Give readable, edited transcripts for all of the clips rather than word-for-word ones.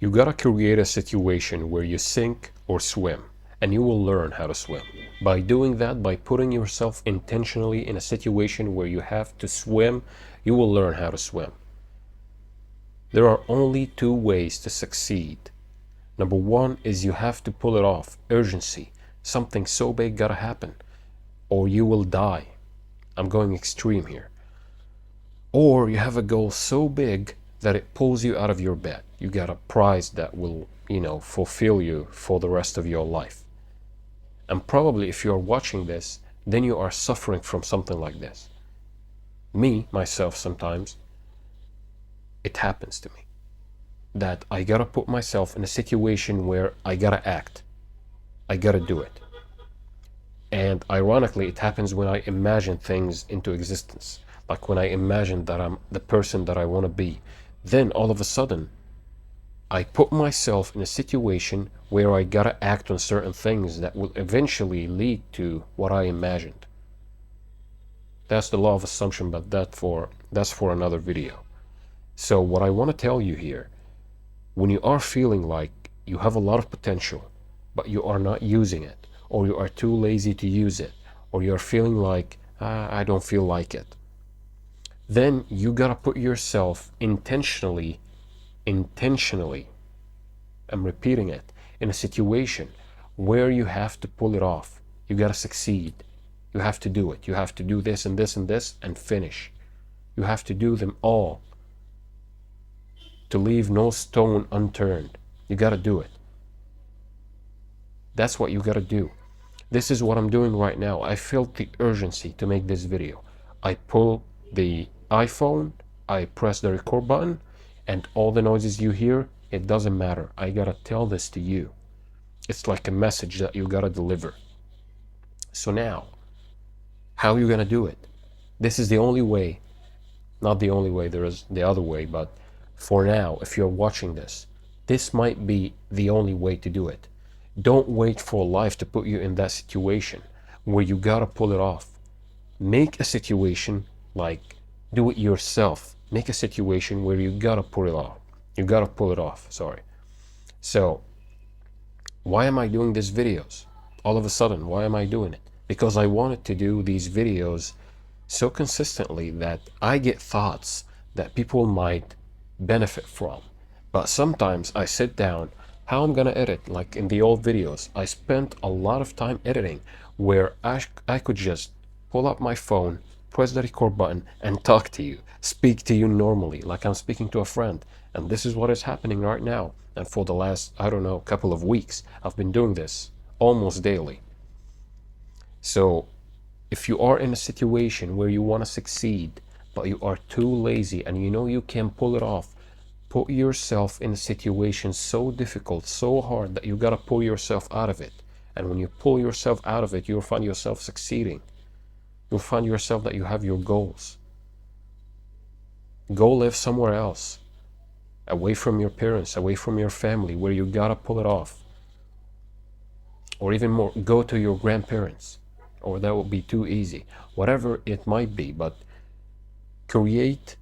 You gotta create a situation where you sink or swim, and you will learn how to swim. By doing that, by putting yourself intentionally in a situation where you have to swim, you will learn how to swim. There are only two ways to succeed. Number one is you have to pull it off. Urgency. Something so big gotta happen, or you will die. I'm going extreme here. Or you have a goal so big that it pulls you out of your bed. You got a prize that will, fulfill you for the rest of your life. And probably if you're watching this, then you are suffering from something like this. Myself, sometimes, it happens to me that I gotta put myself in a situation where I gotta act. I gotta do it. And ironically, it happens when I imagine things into existence. Like when I imagine that I'm the person that I want to be. Then all of a sudden, I put myself in a situation where I gotta act on certain things that will eventually lead to what I imagined. That's the law of assumption, but that's for another video. So what I want to tell you here, when you are feeling like you have a lot of potential, but you are not using it, or you are too lazy to use it, or you're feeling like, I don't feel like it, then you gotta put yourself intentionally, I'm repeating it, in a situation where you have to pull it off. You gotta succeed. You have to do it. You have to do this and this and this and finish. You have to do them all to leave no stone unturned. You gotta do it. That's what you gotta do. This is what I'm doing right now. I felt the urgency to make this video. I pull the iPhone, I press the record button, and all the noises you hear, it doesn't matter. I gotta tell this to you. It's like a message that you gotta deliver. So now, how are you gonna do it? This is the only way. Not the only way, there is the other way, but for now, if you're watching this, this might be the only way to do it. Don't wait for life to put you in that situation where you gotta pull it off. Make a situation, like do it yourself. Make a situation where you gotta pull it off. You gotta pull it off, sorry. So, why am I doing these videos? All of a sudden, why am I doing it? Because I wanted to do these videos so consistently that I get thoughts that people might benefit from. But sometimes I sit down, how I'm gonna edit, like in the old videos, I spent a lot of time editing where I could just pull up my phone, press the record button, and talk to you, speak to you normally, like I'm speaking to a friend. And this is what is happening right now. And for the last, I don't know, couple of weeks, I've been doing this almost daily. So, if you are in a situation where you want to succeed, but you are too lazy and you know you can pull it off, put yourself in a situation so difficult, so hard that you gotta pull yourself out of it. And when you pull yourself out of it, you'll find yourself succeeding. You'll find yourself that you have your goals. Go live somewhere else, away from your parents, away from your family, where you gotta pull it off. Or even more, go to your grandparents, or that would be too easy. Whatever it might be, but create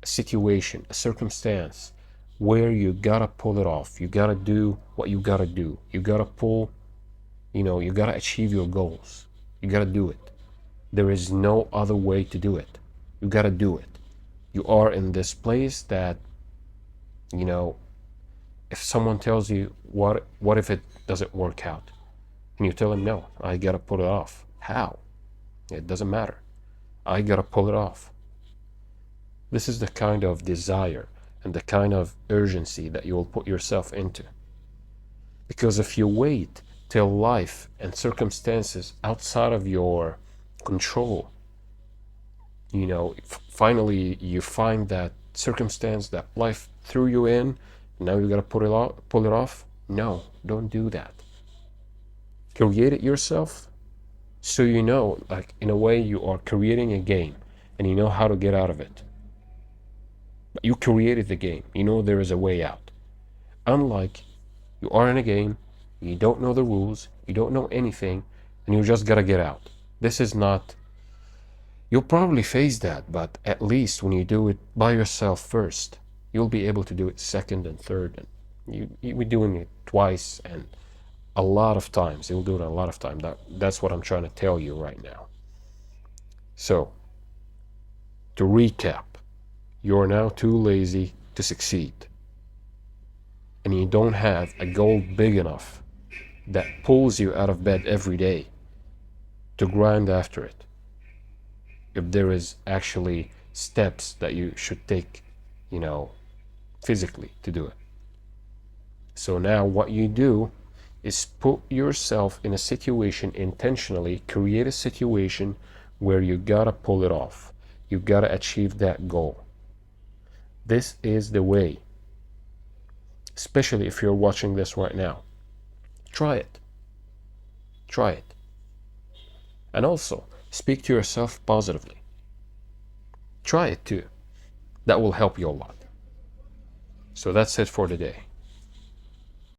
a situation, a circumstance where you gotta pull it off. You gotta do what you gotta do. You gotta pull, you gotta achieve your goals. You gotta do it. There is no other way to do it. You gotta do it. You are in this place that, if someone tells you, what if it doesn't work out? And you tell him, no, I gotta pull it off. How? It doesn't matter. I gotta pull it off. This is the kind of desire and the kind of urgency that you will put yourself into. Because if you wait till life and circumstances outside of your control, finally you find that circumstance that life threw you in, now you gotta pull it off. No, don't do that. Create it yourself, so like in a way you are creating a game and you know how to get out of it. But you created the game, there is a way out. Unlike you are in a game, you don't know the rules, you don't know anything, and you just gotta get out. This is not, you'll probably face that, but at least when you do it by yourself first, you'll be able to do it second and third We're doing it twice and a lot of times. You'll do it a lot of times. That's what I'm trying to tell you right now. So, to recap, you're now too lazy to succeed. And you don't have a goal big enough that pulls you out of bed every day to grind after it. If there is actually steps that you should take, physically to do it. So now what you do is put yourself in a situation intentionally, create a situation where you gotta pull it off. You gotta achieve that goal. This is the way, especially if you're watching this right now. Try it. Try it. And also, speak to yourself positively. Try it too. That will help you a lot. So that's it for today.